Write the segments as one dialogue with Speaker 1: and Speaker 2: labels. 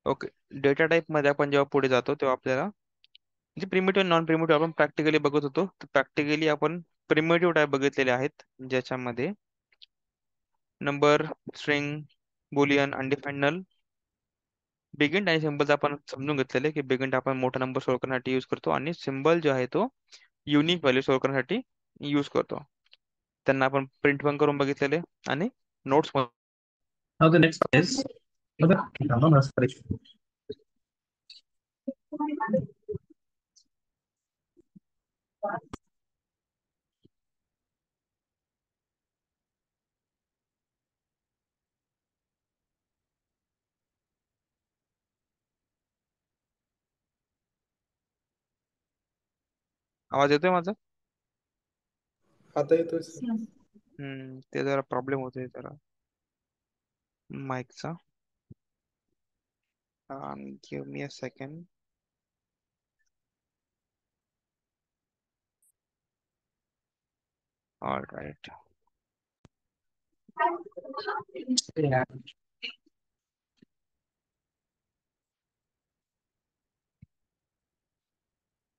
Speaker 1: Okay. Data type मध्ये आपण जेव्हा पुढे जातो तेव्हा आपल्याला म्हणजे प्रिमिटिव्ह नॉन प्रिमिटिव्ह आपण प्रॅक्टिकली बघत होतो, तर प्रॅक्टिकली आपण प्रिमिटिव्ह टाईप बघितलेले आहेत, ज्याच्यामध्ये number, string, boolean, undefined null, bigint आणि सिम्बल्स आपण समजून घेतलेले की बिगिंट आपण मोठा नंबर स्टोअर करण्यासाठी यूज करतो आणि सिम्बल जो आहे तो युनिक व्हॅल्यू स्टोअर करण्यासाठी यूज करतो. त्यांना आपण प्रिंट पण करून बघितलेले आणि notes.
Speaker 2: Now the next one is
Speaker 1: आवाज येतोय माझा?
Speaker 3: आता येतोय सर.
Speaker 1: ते जरा प्रॉब्लेम होतोय जरा माईकचा. Give me a second. All right.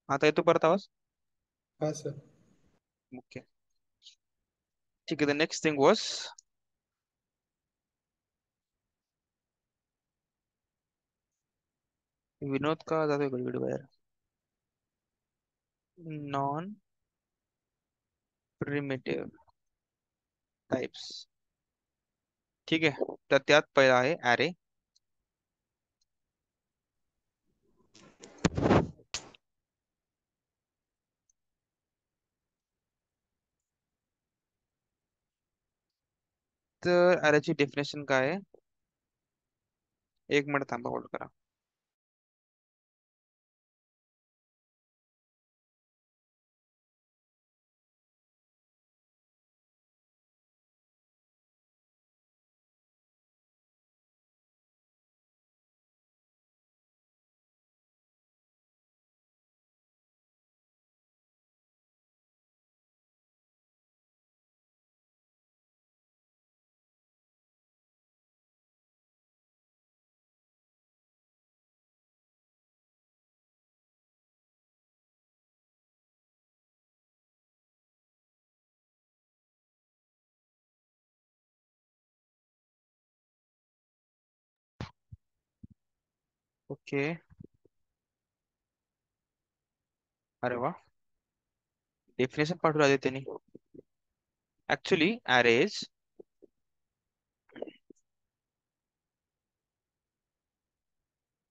Speaker 1: आता येतो परत आवाज?
Speaker 3: हा सर.
Speaker 1: ओके, ठीक आहे. The next thing was Vinod का जातोय गडबड बाहेर. Non primitive types. ठीक आहे, तर त्यात पहिला आहे ॲरे. तर ॲरेची डेफिनेशन काय आहे? एक मिनिट थांबा, होल्ड करा. ओके, अरे वा, डेफिनेशन पाठवलं आधी त्यांनी. Actually arrays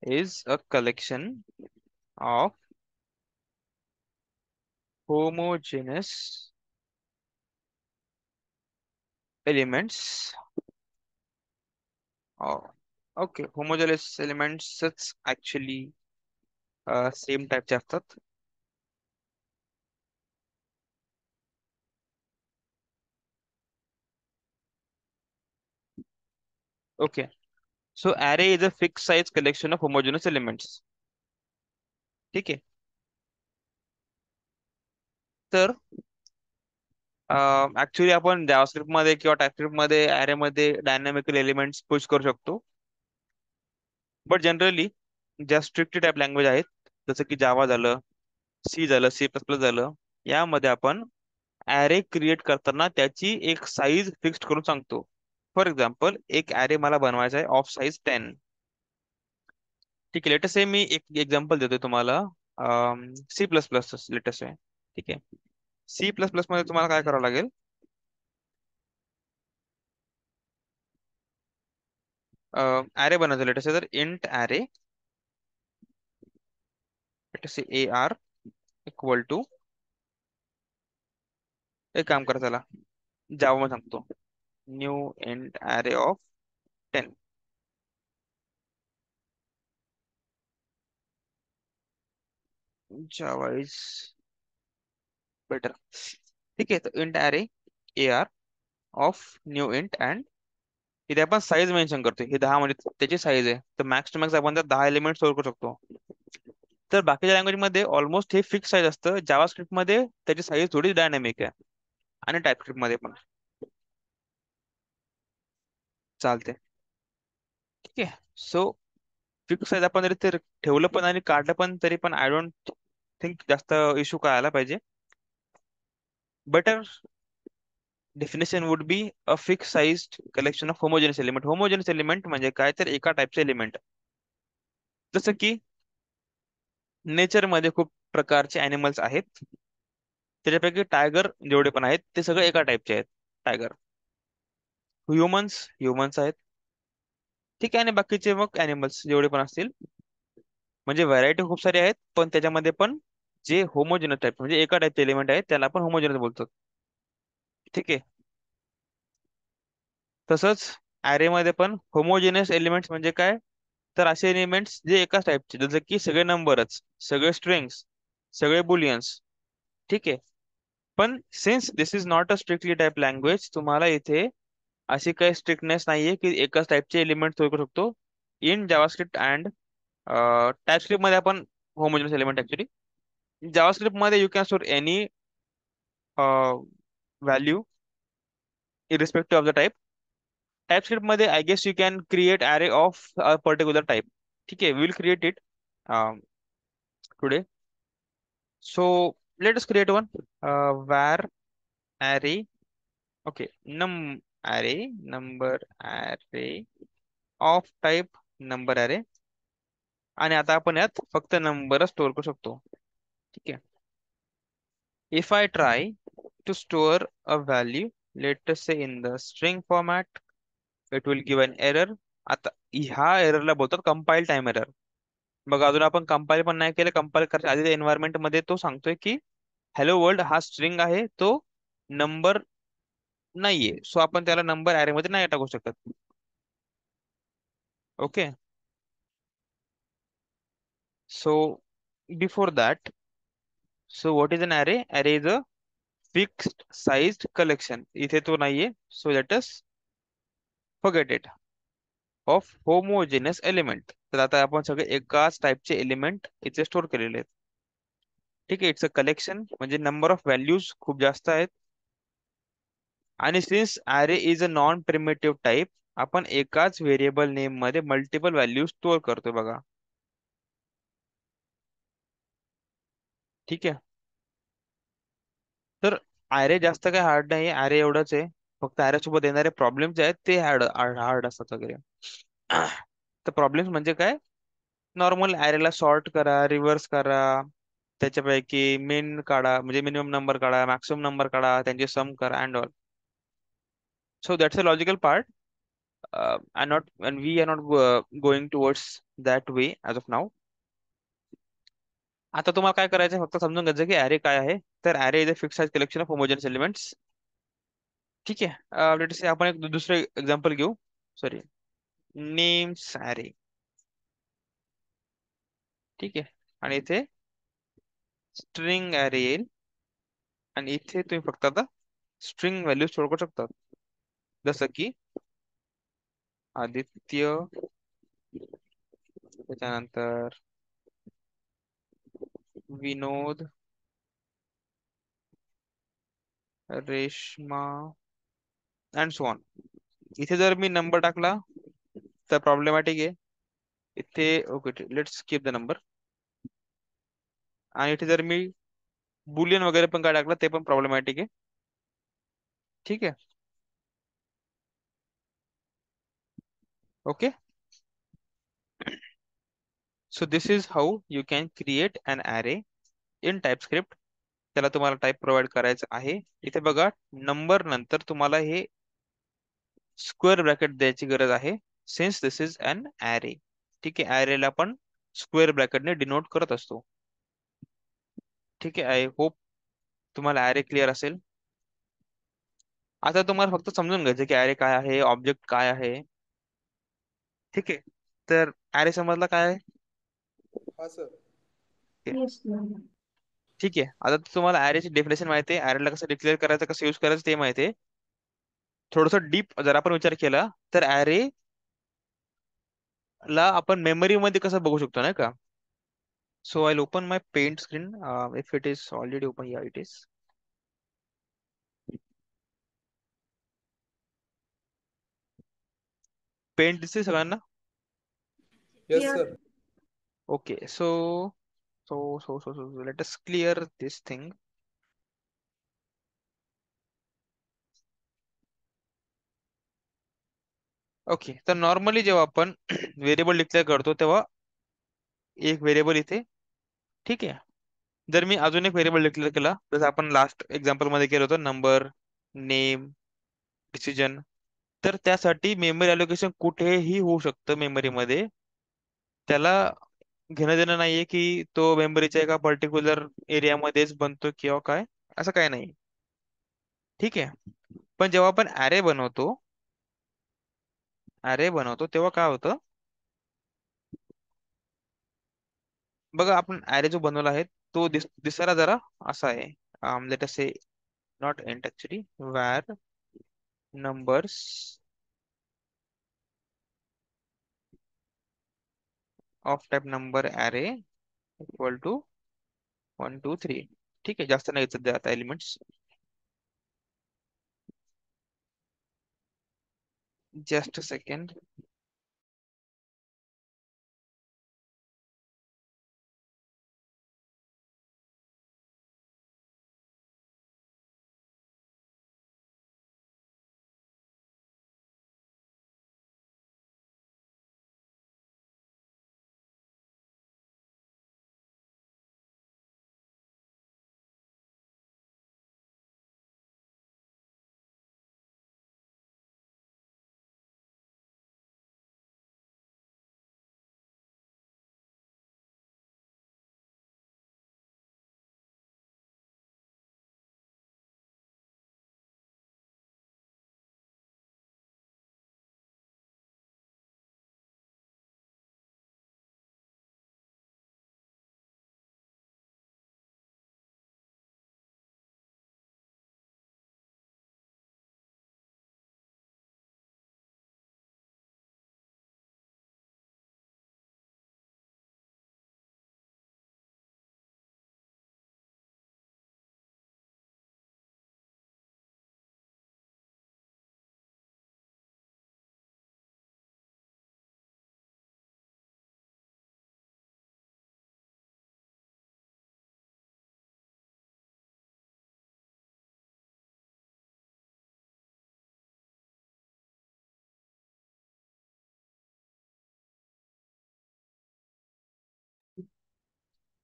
Speaker 1: is a collection of homogeneous elements. Oh, okay, homogeneous elements actually same टाईपचे असतात. Okay, so array is a fixed size collection of homogeneous elements. ठीक आहे. तर ऍक्च्युली आपण जावास्क्रिप्ट मध्ये किंवा टायपस्क्रिप्ट मध्ये array मध्ये डायनॅमिकल एलिमेंट्स पुश करू शकतो. बट जनरली ज्या स्ट्रिक्ट टाईप लँग्वेज आहेत, जसं की जावा झालं, सी झालं, सी प्लस प्लस झालं, यामध्ये आपण ॲरे क्रिएट करताना त्याची एक साईज फिक्स्ड करून सांगतो. फॉर एक्झाम्पल, एक ॲरे मला बनवायचा आहे ऑफ साईज 10. ठीक आहे, लेटेस्ट आहे, मी एक एक्झाम्पल देतोय तुम्हाला. सी प्लस प्लस लेटेस्ट आहे. ठीक आहे, सी प्लस प्लस मध्ये तुम्हाला काय करावं लागेल? ॲरे बनवायचं लेटेस्ट आहे, तर int array latest A R equal to, एक काम करा त्याला जावा मध्ये सांगतो, new int array of 10. Java is better. ठीक आहे, तर int array A R of new int and इथे आपण साईज मेन्शन करतोय, हे 10 म्हणजे त्याची साईज आहे, तर मॅक्स टू मॅक्स आपण त्यात 10 एलिमेंट स्टोअर करू शकतो. तर बाकीच्या लँग्वेज मध्ये ऑलमोस्ट हे फिक्स साईज असतं. जावास्क्रिप्ट मध्ये त्याची साईज थोडी डायनॅमिक आहे, आणि टाईपस्क्रिप्ट मध्ये पण. चालते. ठीक आहे, सो फिक्स साईज आपण जरी ते ठेवलं पण आणि काढलं पण तरी पण आय डोंट थिंक जास्त इश्यू काय आला पाहिजे. Better definition would be a fix sized collection of homogenous element. Homogeneous element म्हणजे काय, तर एका टाईपचे एलिमेंट. जसं की नेचरमध्ये खूप प्रकारचे अॅनिमल्स आहेत, त्याच्यापैकी टायगर जेवढे पण आहेत ते सगळे एका टाईपचे आहेत. टायगर. ह्युमन्स ह्युमन्स आहेत, ठीक आहे, आणि बाकीचे मग अॅनिमल्स जेवढे पण असतील, म्हणजे व्हरायटी खूप सारी आहेत, पण त्याच्यामध्ये पण जे होमोजेनस टाईप म्हणजे एका टाईपचे एलिमेंट आहेत त्याला आपण होमोजेनस बोलतो. ठीक आहे. तसंच ऍरे मध्ये पण होमोजेनस एलिमेंट्स म्हणजे काय, तर असे एलिमेंट्स जे एकाच टाईपचे, जसं की सगळे नंबरच, सगळे स्ट्रिंग्स, सगळे बुलियन्स. ठीक आहे. पण since this is not a strictly type language, तुम्हाला इथे अशी काही स्ट्रिक्टनेस नाहीये की एकाच टाईपचे एलिमेंट स्टोअर करू शकतो. इन जावास्क्रिप्ट अँड टाइपस्क्रिप्ट मध्ये आपण होमोजेनस एलिमेंट ऍक्च्युली, जावास्क्रिप्ट मध्ये you can store any value irrespective of the type. TypeScript मध्ये I guess you can create array of a particular type. ठीक आहे, will create it today. So let us create one var array. ओके, num array number array of type number array. आणि आता आपण यात फक्त नंबरच स्टोअर करू शकतो. ठीक आहे. If I try to store a value, let us say in the string format, it will give an error. आता ह्या एररला बोलतात कंपाईल टाइम एरर. बघा, अजून आपण कंपाईल पण नाही केलं. कंपाईल करायच्या आधी एन्व्हायरमेंट मध्ये तो सांगतोय की हॅलो वर्ल्ड हा स्ट्रिंग आहे, तो नंबर नाहीये, सो आपण त्याला नंबर अरे मध्ये नाही टाकू शकत. Okay. So before that, so what is an array? Array is a fixed sized collection. इथे तो नाहीये, so let us forget it. Of homogenous element. तर आता आपण सगळे एकाच टाईपचे एलिमेंट इथे स्टोअर केलेले आहेत. ठीक आहे. इट्स अ कलेक्शन म्हणजे नंबर ऑफ व्हॅल्यूज खूप जास्त आहेत. आणि सिन्स अरे is a non primitive type, आपण एकाच व्हेरिएबल नेम मध्ये मल्टिपल व्हॅल्यू स्टोअर करतोय बघा. ठीक आहे. तर अरे जास्त काही हार्ड नाही, अरे एवढंच आहे. फक्त अरे सोबत येणारे प्रॉब्लेम जे आहेत ते हार्ड हार्ड असतात वगैरे. तर प्रॉब्लेम्स म्हणजे काय, नॉर्मल अरेला सॉर्ट करा, रिव्हर्स करा, त्याच्यापैकी मेन काढा, म्हणजे मिनिमम नंबर काढा, मॅक्सिमम नंबर काढा, त्यांचे सम करा and all. So that's a logical part. I not and we are not going towards that way as of now. आता तुम्हाला काय करायचं आहे, फक्त समजून घ्यायचं की अरे काय आहे. तर अरे is a fix size collection of homogeneous elements. ठीक आहे. लेट से आपण एक दुसरे एक्झाम्पल घेऊ. सॉरी, नेम्स अरे. ठीक आहे. आणि इथे स्ट्रिंग अरे येईल, आणि इथे तुम्ही फक्त आता स्ट्रिंग व्हॅल्यू स्टोअर करू शकता. जसं की आदित्य, त्याच्यानंतर विनोद, रेश्मा अँड सो ऑन. इथे जर मी नंबर टाकला तर प्रॉब्लेमॅटिक आहे. इथे okay, let's skip the number. आणि इथे जर मी बुलियन वगैरे पण काय टाकलं ते पण प्रॉब्लेमॅटिक आहे. ठीक आहे. Okay. So this is how you can create an array in TypeScript. त्याला तुम्हाला टाईप प्रोव्हाइड करायचं आहे. इथे बघा, नंबर नंतर तुम्हाला हे स्क्वेअर ब्रॅकेट द्यायची गरज आहे, सिन्स दिस इज अन अरे. ठीक आहे. अरेला आपण स्क्वेअर ब्रॅकेटने डिनोट करत असतो. ठीक आहे. आय होप तुम्हाला अरे क्लिअर असेल. आता तुम्हाला फक्त समजून घ्यायचं की अरे काय आहे, ऑब्जेक्ट काय आहे. ठीक आहे. तर अरे समजला काय आहे.
Speaker 3: हा सर.
Speaker 1: Okay. ठीक आहे. आता तुम्हाला अरेची डेफिनेशन माहिती आहे, अरेला कसं डिक्लेअर करायचं, कसं यूज करायचं ते माहिती आहे. थोडस डीप जर आपण विचार केला तर अरे ला आपण मेमरी मध्ये कसं बघू शकतो नाही का. So I open my paint screen. If it is already open, yeah it is. Paint दिसते सगळ्यांना.
Speaker 3: Yes, sir.
Speaker 1: Okay, so let us clear this thing. Okay, तर नॉर्मली जेव्हा आपण व्हेरिएबल डिक्लेअर करतो तेव्हा एक व्हेरिएबल इथे, ठीक आहे. जर मी अजून एक व्हेरिएबल डिक्लेअर केला, जसं आपण लास्ट एक्झाम्पल मध्ये केलं होतं, नंबर, नेम, डिसिजन, तर त्यासाठी मेमरी अलोकेशन कुठेही होऊ शकतं मेमरीमध्ये. त्याला घेणं देणं नाहीये की तो मेमरीच्या एका पर्टिक्युलर एरियामध्येच बनतो किंवा काय, असं काय नाही. ठीक आहे. पण जेव्हा आपण ॲरे बनवतो तेव्हा काय होतं, बघा आपण ॲरे जो बनवला आहे तो दिसायला जरा असा आहे. Let us say, not and actually, var numbers of type number array equal to 1 2 3. ठीक आहे, जास्त नाही सध्या आता elements. Just a second.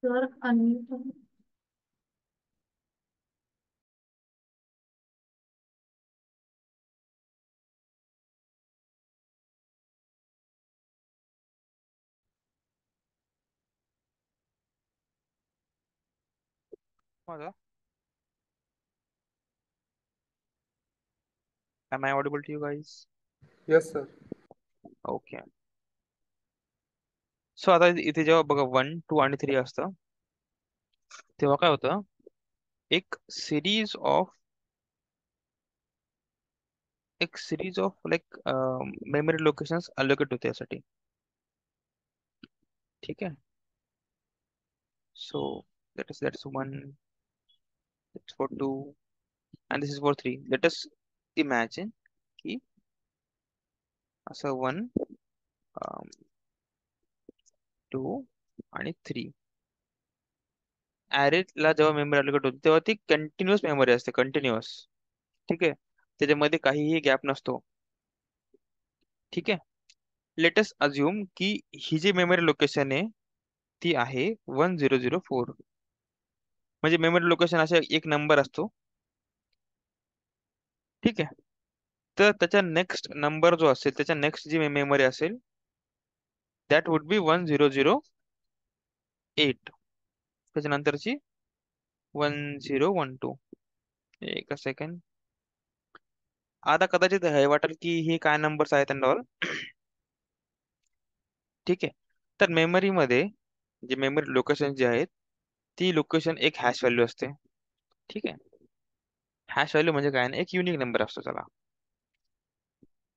Speaker 2: Sir unmute.
Speaker 1: माझा, am I audible to you guys?
Speaker 3: Yes, sir.
Speaker 1: Okay. So आता इथे जेव्हा बघा 1 2 आणि 3 असतं तेव्हा काय होतं, एक series of like memory locations allocate होते यासाठी. ठीक आहे. So that's 1, that's for 2, and this is for 3. Let us imagine की असं 1 2 आणि 3 ला जेव्हा मेमरी अलोकेट होते तेव्हा ती कंटिन्युअस मेमरी असते, कंटिन्युअस. ठीक आहे, त्याच्यामध्ये काहीही गॅप नसतो. ठीक आहे. लेटेस्ट अज्युम की ही जी मेमरी लोकेशन आहे ती आहे 1004. म्हणजे मेमरी लोकेशन असा एक नंबर असतो. ठीक आहे. तर त्याच्या नेक्स्ट नंबर जो असेल, त्याच्या नेक्स्ट जी मेमरी असेल, दॅट वुड बी 1008. त्याच्यानंतरची 1012. एक सेकंड. आता कदाचित हे वाटेल की हे काय नंबर्स आहेत अँड ऑल. ठीक आहे. तर मेमरीमध्ये जे मेमरी लोकेशन जे आहेत, ती लोकेशन एक हॅश व्हॅल्यू असते. ठीक आहे. हॅश व्हॅल्यू म्हणजे काय ना, एक युनिक नंबर असतो त्याला.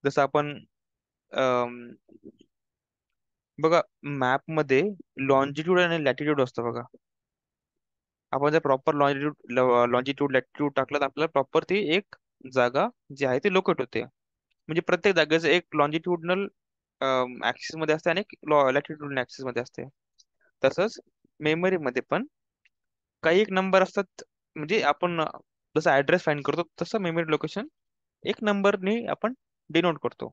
Speaker 1: जसं आपण अम, बघा मॅप मध्ये लॉन्जिट्यूड आणि लॅटिट्यूड असतं बघा. आपण जर प्रॉपर लॉन्जिट्यूड लॅटिट्यूड टाकलं तर आपल्याला प्रॉपर ती एक जागा जी आहे ती लोकेट होते. म्हणजे प्रत्येक जागेचं एक लॉन्जिट्यूडनल ऍक्सिस मध्ये असते आणि लॅटिट्यूड ऍक्सिस मध्ये असते. तसंच मेमरी मध्ये पण काही एक नंबर असतात, म्हणजे आपण जसं ऍड्रेस फाइंड करतो तसं मेमरी लोकेशन एक नंबरने आपण डिनोट करतो.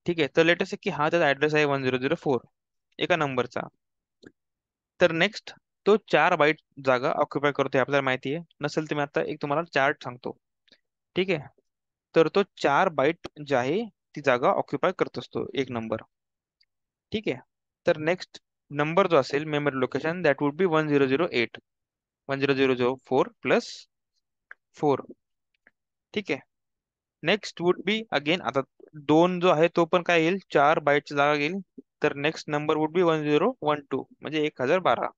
Speaker 1: ठीक आहे, तर लेटेस्ट की हा त्याचा ऍड्रेस आहे 1004 एका नंबरचा. तर नेक्स्ट तो 4 बाईट जागा ऑक्युपाय करतोय आपल्याला माहिती आहे. नसेल तर मी आता एक तुम्हाला चार्ट सांगतो. ठीक आहे, तर तो 4 बाईट जे आहे ती जागा ऑक्युपाय करत असतो एक नंबर. ठीक आहे, तर नेक्स्ट नंबर जो असेल memory location that would be 1008 1004 plus 4. ठीक आहे, नेक्स्ट वुड बी अगेन आता दोन जो आहे तो पण काय येईल 4 बाईटची जागा घेईल. तर नेक्स्ट नंबर वुड बी 1012 म्हणजे 1012.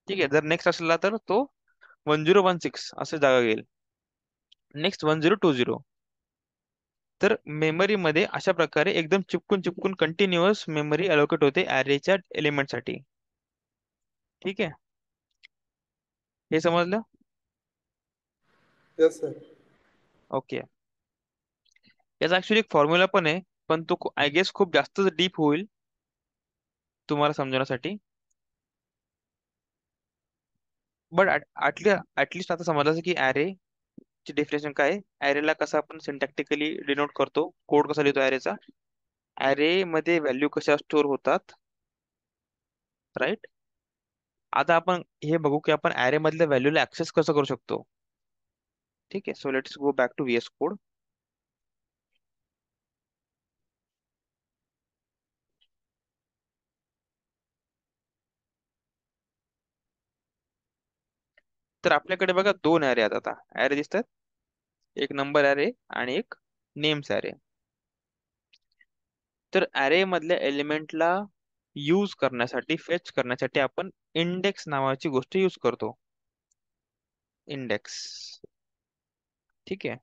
Speaker 1: ठीक आहे, जर नेक्स्ट असला तर तो 1016 असे जागा घेईल. नेक्स्ट 1020. तर मेमरीमध्ये अशा प्रकारे एकदम चिपकून चिपकून कंटिन्युअस मेमरी अलोकेट होते ॲरेच्या एलिमेंटसाठी. ठीक आहे, हे समजलं?
Speaker 3: Yes sir.
Speaker 1: ओके. याचा ऍक्च्युली एक फॉर्म्युला पण आहे, पण तो आय गेस खूप जास्तच डीप होईल तुम्हाला समजवण्यासाठी. बट ऍटलिस्ट आता समजलं की ॲरे ची डेफिनेशन काय आहे, ॲरेला कसं आपण सिंटॅक्टिकली डिनोट करतो, कोड कसा लिहितो ॲरेचा, ॲरे मध्ये व्हॅल्यू कशा स्टोअर होतात, राईट. आता आपण हे बघू की आपण ॲरे मधल्या व्हॅल्यूला ऍक्सेस कसं करू शकतो. ठीक आहे, so let's go back to VS code. तर आपल्याकडे बघा दोन ॲरे आहेत. आता ॲरे दिसतात, एक नंबर ॲरे आणि एक नेम्स ॲरे. तर ॲरे मधल्या एलिमेंटला यूज करण्यासाठी फेच करण्यासाठी आपण इंडेक्स नावाची गोष्ट यूज करतो. इंडेक्स. ठीक आहे,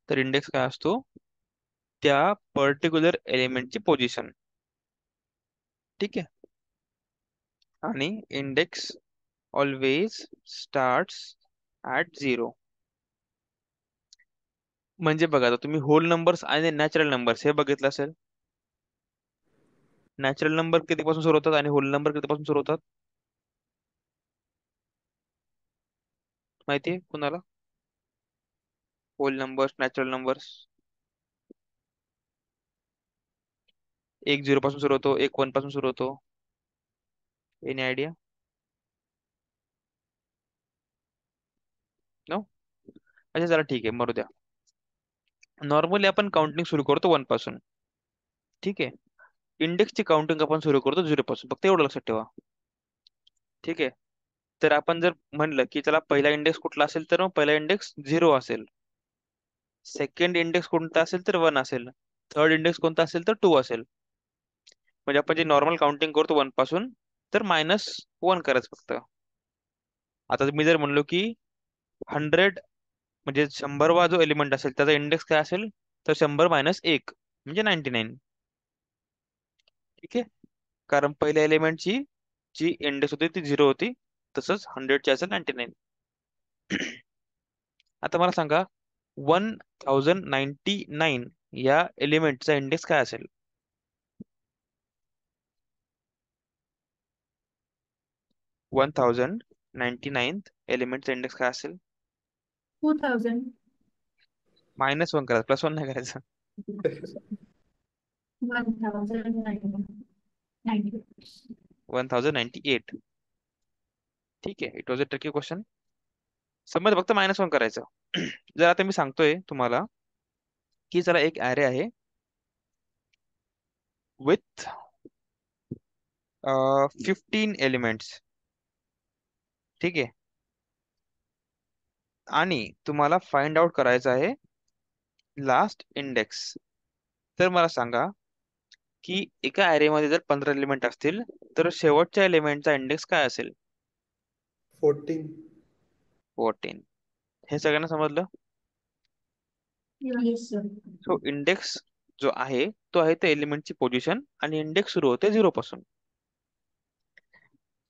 Speaker 1: तर इंडेक्स काय असतो, त्या पर्टिक्युलर एलिमेंटची पोझिशन. ठीक आहे, आणि इंडेक्स ऑलवेज स्टार्ट्स ॲट 0. म्हणजे बघा आता तुम्ही होल नंबर्स आणि नॅचरल नंबर्स हे बघितलं असेल. नॅचरल नंबर कितीपासून सुरू होतात आणि होल नंबर कितीपासून सुरू होतात माहितीये कुणाला? Whole numbers, natural numbers. एक 0 पासून सुरू होतो, एक 1 पासून सुरू होतो. Any idea? नो. अच्छा चला ठीक आहे, मरू द्या. नॉर्मली आपण काउंटिंग सुरू करतो 1 पासून. ठीक आहे, इंडेक्सची काउंटिंग आपण सुरू करतो 0 पासून, फक्त एवढं लक्षात ठेवा. ठीक आहे, तर आपण जर म्हणलं की चला पहिला इंडेक्स कुठला असेल, तर मग पहिला इंडेक्स 0 असेल. सेकंड इंडेक्स कोणता असेल तर 1 असेल. थर्ड इंडेक्स कोणता असेल तर 2 असेल. म्हणजे आपण जे नॉर्मल काउंटिंग करतो 1 पासून, तर -1 करायचं फक्त. आता मी जर म्हणलो की 100 म्हणजे 100वा जो एलिमेंट असेल त्याचा इंडेक्स काय असेल, तर 100 - 1 म्हणजे 99. ठीक आहे, कारण पहिल्या एलिमेंटची जी इंडेक्स होती ती 0 होती, तसंच 100ची असेल 99. आता मला सांगा 1099 या एलिमेंटचा इंडेक्स काय असेल? 1099 एलिमेंटचा इंडेक्स काय असेल?
Speaker 2: 2000.
Speaker 1: -1 करायचं, +1 नाही करायचं.
Speaker 2: 1090.
Speaker 1: 1098. ठीक आहे, it was a tricky question. समज फक्त -1 करायचं. जर आता मी सांगतोय तुम्हाला की चला एक ॲरे आहे विथ 15 एलिमेंट्स. ठीक आहे, आणि तुम्हाला फाइंड आउट करायचं आहे लास्ट इंडेक्स. तर मला सांगा की एका ॲरे मध्ये जर 15 एलिमेंट असतील तर शेवटच्या एलिमेंटचा इंडेक्स काय असेल?
Speaker 3: 14.
Speaker 1: 14. हे सगळ्यांना समजलं?
Speaker 2: Yes, sir.
Speaker 1: सो इंडेक्स जो आहे तो आहे त्या एलिमेंटची पोझिशन, आणि इंडेक्स सुरू होते 0 पासून.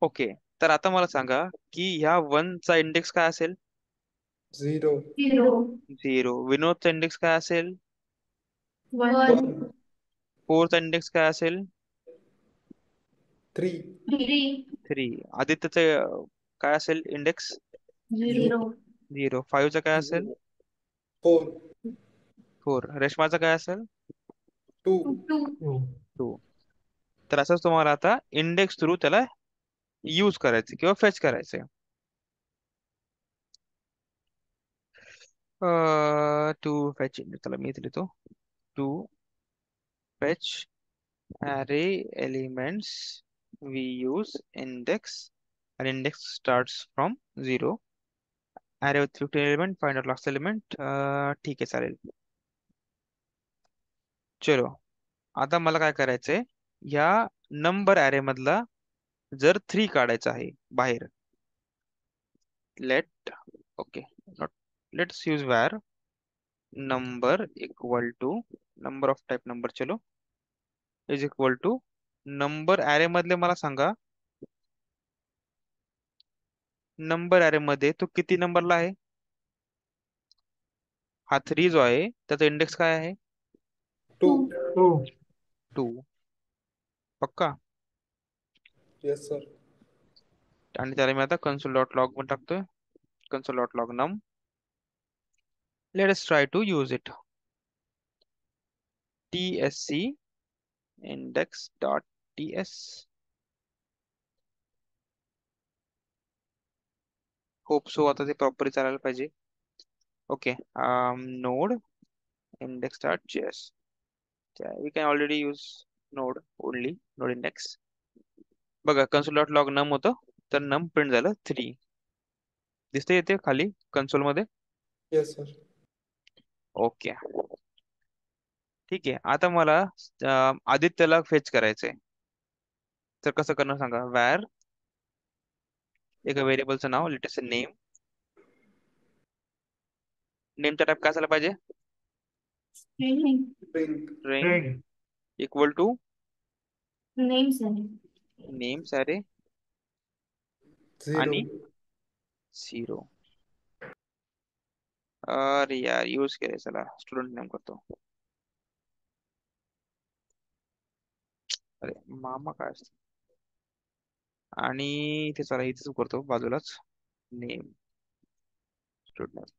Speaker 1: ओके, तर आता मला सांगा की ह्या 1 चा इंडेक्स काय असेल?
Speaker 3: 0.
Speaker 2: 0.
Speaker 1: 0. विनोदचा इंडेक्स काय असेल?
Speaker 2: वन.
Speaker 1: फोरचा इंडेक्स काय असेल?
Speaker 3: 3.
Speaker 2: थ्री.
Speaker 1: 3. आदित्यचं काय असेल इंडेक्स?
Speaker 2: झिरो.
Speaker 1: 0. फाईव्हचा काय असेल?
Speaker 3: 4.
Speaker 1: 4. रेशमाचा काय असेल?
Speaker 3: 2.
Speaker 2: टू.
Speaker 1: 2. तर असंच तुम्हाला आता इंडेक्स थ्रू त्याला यूज करायचे किंवा फेच करायचे. टू फेच त्याला मी इथे लिहितो. To fetch array elements we use index and index starts from 0. array with 15 element find out last element. ठीक आहे, चालेल. चलो, आता मला काय करायचंय, या नंबर अरे मधला जर 3 काढायचा आहे बाहेर. Let okay not let's use var number equal to number of type number, चलो, is equal to number array मधले मला सांगा, नंबर अरे मध्ये तो किती नंबरला आहे? हा 3 जो आहे त्याचा इंडेक्स काय आहे?
Speaker 3: 2.
Speaker 2: टू.
Speaker 1: 2. पक्का?
Speaker 3: Yes, sir.
Speaker 1: आणि त्याला मी आता कन्सोल डॉट लॉग पण टाकतोय. Console dot log num. Let us try to use it. tsc index dot ts. Hope so आता ते प्रॉपरली चालायला पाहिजे. Okay. Node index dot js. We can already use node only, node index. बघा, console dot log नम होतं, तर नम print झालं 3. दिसते येते खाली कन्सोल मध्ये.
Speaker 3: Yes, sir.
Speaker 1: ओके, ठीक आहे. आता मला आदित्यला फेच करायचंय, तर कसं करणार सांगा. वॅर एका व्हेरिएबलचं नाव, लेटेस्ट नेम. नेमचा टाईप काय असायला पाहिजे?
Speaker 2: String.
Speaker 3: String.
Speaker 1: String equal two
Speaker 2: names आहे.
Speaker 1: नेम सारे
Speaker 3: 0.
Speaker 1: आणि 0. अरे यार, यूज केले, चला स्टुडंट नेम करतो. अरे मामा काय असतं, आणि इथे चला इथेच करतो बाजूलाच, name student.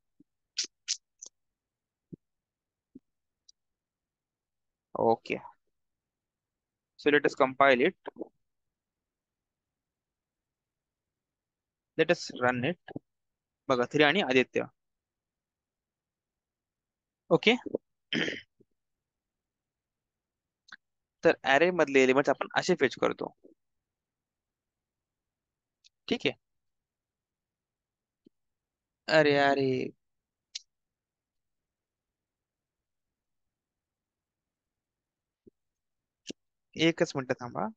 Speaker 1: Okay, so let us compile it, let us run it. बघा, 3 आणि आदित्य. ओके. तर अरे मधले एलिमेंट्स आपण असे फेच करतो. ठीक आहे. अरे अरे, एकच मिनिट थांबा.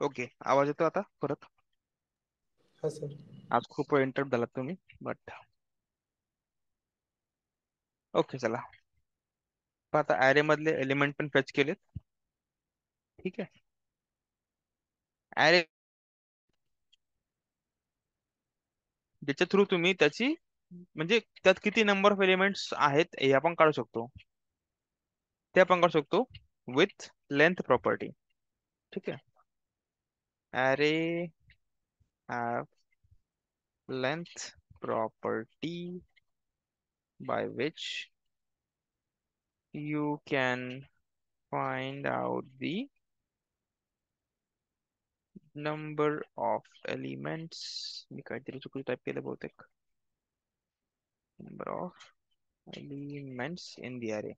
Speaker 1: ओके, आवाज येतो आता परत?
Speaker 3: हा, सर.
Speaker 1: आज खूप इंटरप्ट झाला तुम्ही, बट ओके, चला. पण आता अरे मधले एलिमेंट पण फेच केलेत. ठीक आहे. अरे ज्याच्या थ्रू तुम्ही त्याची, म्हणजे त्यात किती नंबर ऑफ एलिमेंट्स आहेत हे आपण काढू शकतो. ते आपण काढू शकतो विथ लेंथ प्रॉपर्टी. ठीक आहे. अरे have length property by which you can find out the number of elements. मी काहीतरी चुकीचं टाईप केलं बहुतेक. Number of elements in the array.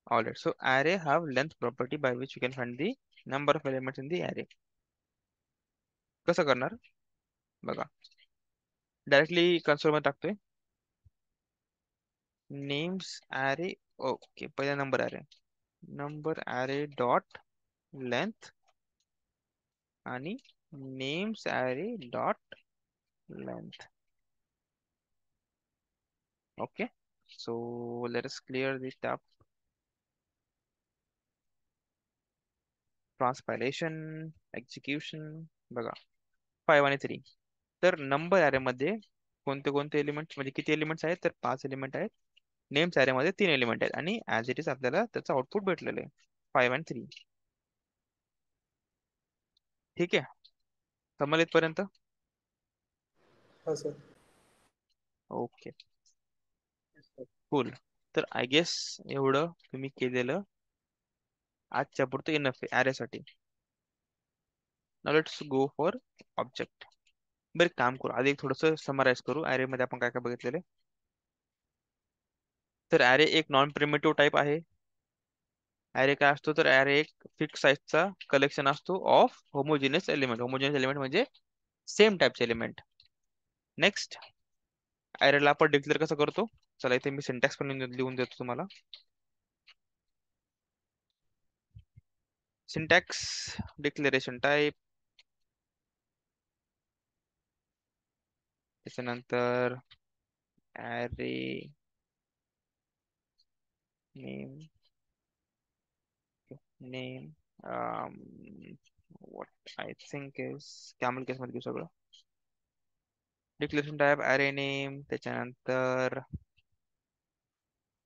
Speaker 1: Alright, so array have length property by which you can find the number of elements in the array. कसं करणार बघा, directly console मध्ये टाकतोय. Names array, okay, पहिला नंबर array डॉट लेंथ आणि names array dot length. Okay, so let us clear the tab. Transpilation, execution, बघा 5 आणि 3. तर नंबर ॲरे मध्ये कोणते कोणते एलिमेंट्स, म्हणजे किती एलिमेंट्स आहेत, तर 5 एलिमेंट आहेत. नेम्स ॲरे मध्ये 3 एलिमेंट आहेत आणि ऍज इट इज आपल्याला त्याचं आउटपुट भेटलेलं आहे 5 आणि 3. ठीक आहे, समजलं इथपर्यंत?
Speaker 3: हाँ सर.
Speaker 1: Okay, cool. तर आय गेस एवढं तुम्ही केलेलं आजच्या पुरतं इनफ आहे ॲरेसाठी. Now let's go for object. बरं, एक काम करू, आधी थोडंसं समराइज करू ॲरे मध्ये आपण काय काय बघितलेले. तर ॲरे एक नॉन प्रिमिटिव्ह टाईप आहे. ॲरे काय असतो, तर ॲरे एक फिक्स साईजचा कलेक्शन असतो of homogeneous element. Homogeneous element म्हणजे सेम टाईपचे एलिमेंट. नेक्स्ट, ॲरेला आपण डिक्लेअर कसं करतो, चला इथे मी सिंटॅक्स पण लिहून देतो तुम्हाला. सिंटॅक्स डिक्लेरेशन टाईप, त्याच्यानंतर array name, name what I think is camel case मध्ये घेऊ सगळं. डिक्लेरेशन टाईप ॲरे नेम, त्याच्यानंतर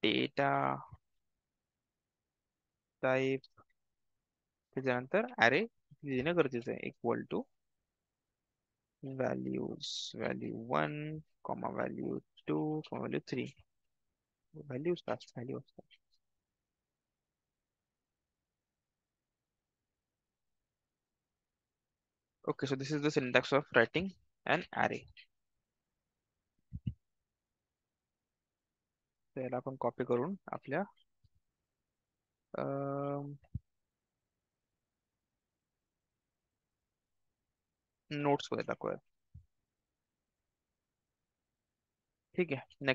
Speaker 1: डेटा टाईप, त्याच्यानंतर ॲरे देणं गरजेचं आहे, equal to values, value 1 comma value 2 comma value 3. Values value असतात. Okay, so this is the syntax of writing an array. त्याला आपण कॉपी करून आपल्या नोट्स मध्ये टाकूया. ठीक आहे,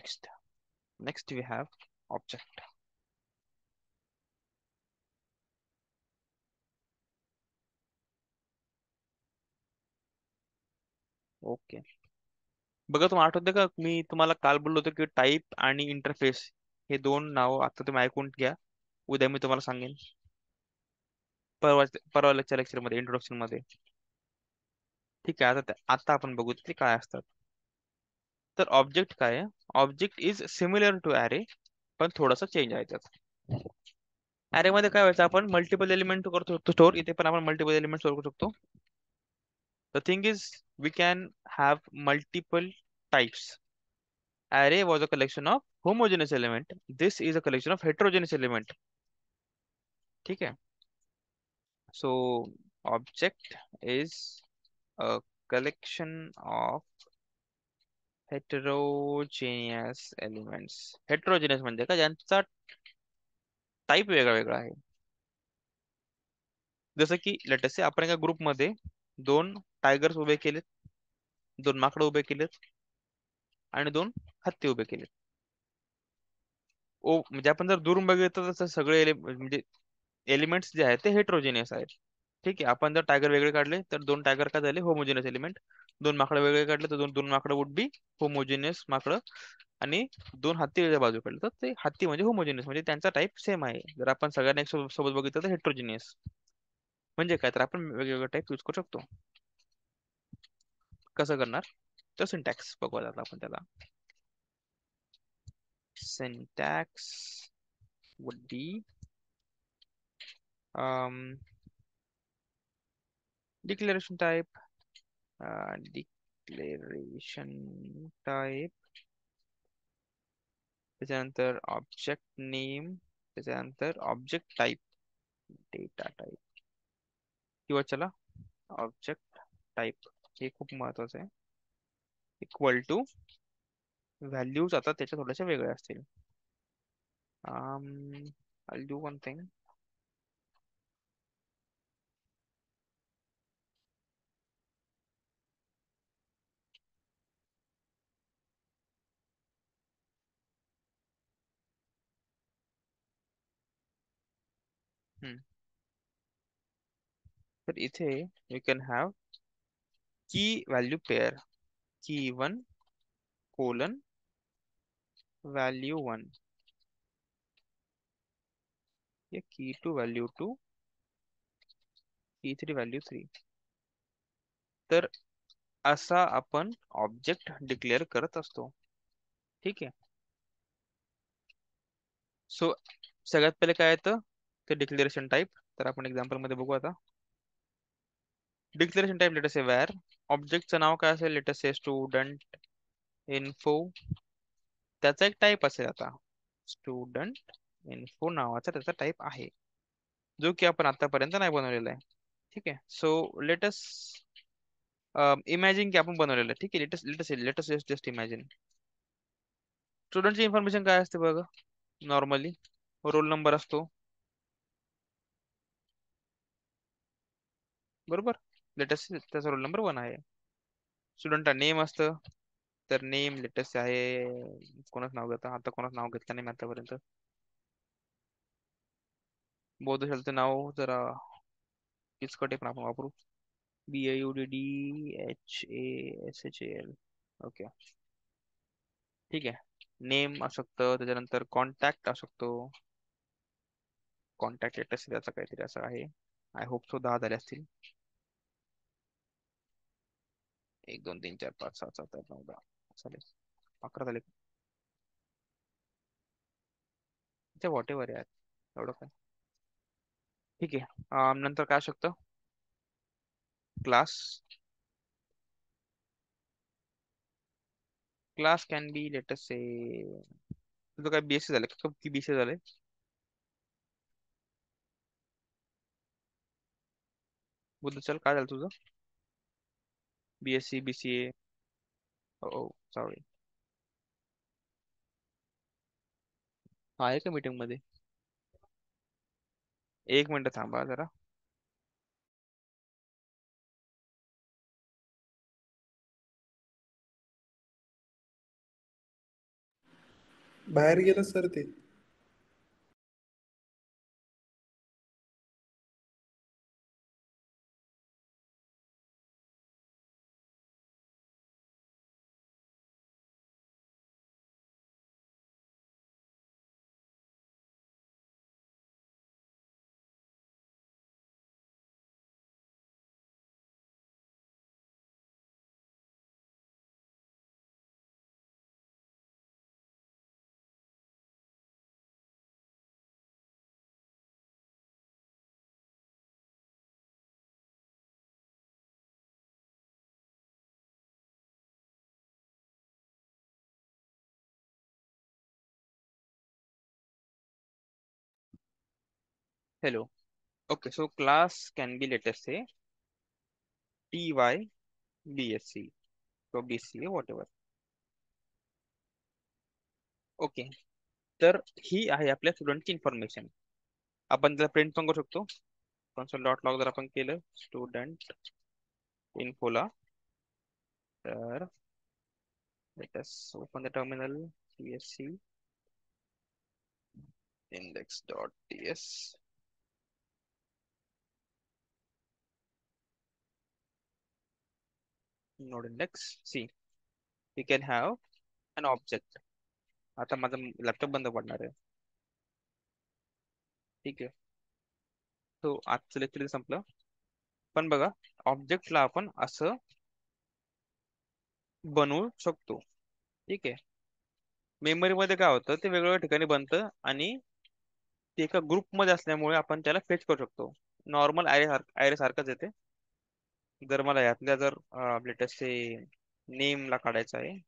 Speaker 1: next we have object. Okay, बघा, तुम्हाला आठवतं का मी तुम्हाला काल बोललो होतो की टाईप आणि इंटरफेस हे दोन नाव आता तुम्ही ऐकून घ्या, उद्या मी तुम्हाला सांगेन परवा लेक्चर मध्ये, इंट्रोडक्शन मध्ये. ठीक आहे, आता आपण बघू ते काय असतात. तर ऑब्जेक्ट काय आहे, object is similar to array, पण थोडासा चेंज आहे त्यात. ॲरे मध्ये काय व्हायचं, आपण मल्टिपल एलिमेंट करतो स्टोर, इथे पण आपण मल्टिपल एलिमेंट स्टोर करू शकतो. The thing is we can have multiple types. Array was a collection of homogeneous element. This is a collection of heterogeneous element. ठीक है. So object is a collection of heterogeneous elements. Heterogeneous म्हणजे का, ज्यांचा type वेगळा वेगळा आहे. जसं की लेट अस से आपण एका ग्रुप मध्ये 2 टायगर्स उभे केलेत, 2 माकडं उभे केलेत आणि 2 हत्ती उभे केलेत. ओ म्हणजे आपण जर दुरून बघितलं तर सगळे म्हणजे एलिमेंट्स जे आहेत ते हेट्रोजेनियस आहेत. ठीक आहे, आपण जर टायगर वेगळे काढले तर 2 टायगर काय झाले, होमोजेनियस एलिमेंट. 2 माकडं वेगळे काढले तर दोन माकडं वुड बी होमोजेनियस माकडं. आणि 2 हत्ती वेगळ्या बाजू काढले तर ते हत्ती म्हणजे होमोजेनियस, म्हणजे त्यांचा टाईप सेम आहे. जर आपण सगळ्यांना एक सोबत बघितलं तर हेट्रोजेनियस म्हणजे काय, तर आपण वेगवेगळं टाईप यूज करू शकतो. कसं करणार, तर सिंटॅक्स बघूया आता आपण त्याला. Syntax would be declaration type, त्याच्यानंतर ऑब्जेक्ट नेम, त्याच्यानंतर ऑब्जेक्ट टाईप, डेटा टाईप, किंवा चला ऑब्जेक्ट टाईप, हे खूप महत्वाचं आहे. इक्वल टू व्हॅल्यूज आता त्याच्या थोड्याशा वेगळ्या असतील. I'll do one thing. तर इथे यू कॅन हॅव की व्हॅल्यू पेअर, की1 कोलन व्हॅल्यू 1, या की2 व्हॅल्यू 2, की3 व्हॅल्यू 3. तर असा आपण ऑब्जेक्ट डिक्लेअर करत असतो. ठीक आहे. सो सगळ्यात पहिले काय येतं ते डिक्लेरेशन टाईप. तर आपण एक्झाम्पल मध्ये बघू आता. Declaration type let us say var, ऑब्जेक्टचं नाव काय असेल, let us say student info. त्याचा एक टाईप असेल आता स्टुडंट इन्फो नावाचा त्याचा टाईप आहे, जो की आपण आतापर्यंत नाही बनवलेला आहे. ठीक आहे. सो लेट अस इमॅजिन की आपण बनवलेलं आहे. ठीक आहे. Let us just imagine. स्टुडंटची इन्फॉर्मेशन काय असते बघा, नॉर्मली रोल नंबर असतो, बरोबर. लेटेस्ट त्याचा रोल नंबर 1 आहे. स्टुडंटला नेम असतं, तर नेम लेटेस्ट आहे, कोणाच नाव घेता आता, कोणाच नाव घेतलं नाही मी आतापर्यंत. बौद्धशालचं नाव जरा किचकट आहे पण आपण वापरू, BAUDDHASHAL. ओके. ठीक आहे. नेम असू शकतं, त्याच्यानंतर कॉन्टॅक्ट असू शकतो. कॉन्टॅक्ट लेटेस्ट त्याचा काहीतरी असं आहे. आय होप सो 10 झाले असतील. 1 2 3 4 5 6 7 8 9 10 चालेल, 11 झाले. व्हॉट एव्हर यार, एवढं काय. ठीक आहे. नंतर काय असू शकतं, class. Class can be latest say, तुझं काय BSc झालं का, की BCA झालंय? बुद्ध चल, काय झालं तुझं? BSc BCA? ओ सॉरी. आहे का मीटिंग मध्ये? 1 मिनिट थांबा जरा.
Speaker 3: बाहेर गेलं सर ते.
Speaker 1: Hello. Okay. So class can be latest say TY BSc किंवा BCA वॉट एव्हर. ओके. तर ही आहे आपल्या स्टुडंटची इन्फॉर्मेशन. आपण त्याला प्रिंट पण करू शकतो. कन्सोल डॉट लॉग जर आपण केलं स्टुडंट इन्फोला, तर let us open the terminal, CSC index.ts node index. See, we can have an object. आता माझा लॅपटॉप बंद पडणार आहे. ठीक आहे. तो आजचं लेक्चर संपलं. पण बघा, ऑब्जेक्टला आपण असं बनवू शकतो. ठीक आहे. मेमरी मध्ये काय होतं, ते वेगवेगळ्या ठिकाणी बनतं आणि ते एका ग्रुप मध्ये असल्यामुळे आपण त्याला फेच करू शकतो. नॉर्मल ऍरे सारखंच येते. जर मला यातल्या जर लेटेस्ट नेम ला काढायचं आहे,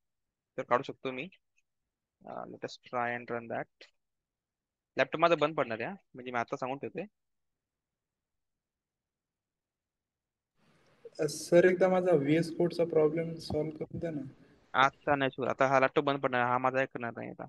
Speaker 1: तर काढू शकतो मी. Let us try and run that. Laptop माझा बंद पडणार आहे हा. म्हणजे मी आता सांगून ठेवते.
Speaker 3: सर एकदा माझा VS कोडचा प्रॉब्लेम सॉल्व्ह करून द्या ना.
Speaker 1: आता नाही sure. आता हा लॅपटॉप बंद पडणार, हा माझा ऐकणार नाही आता.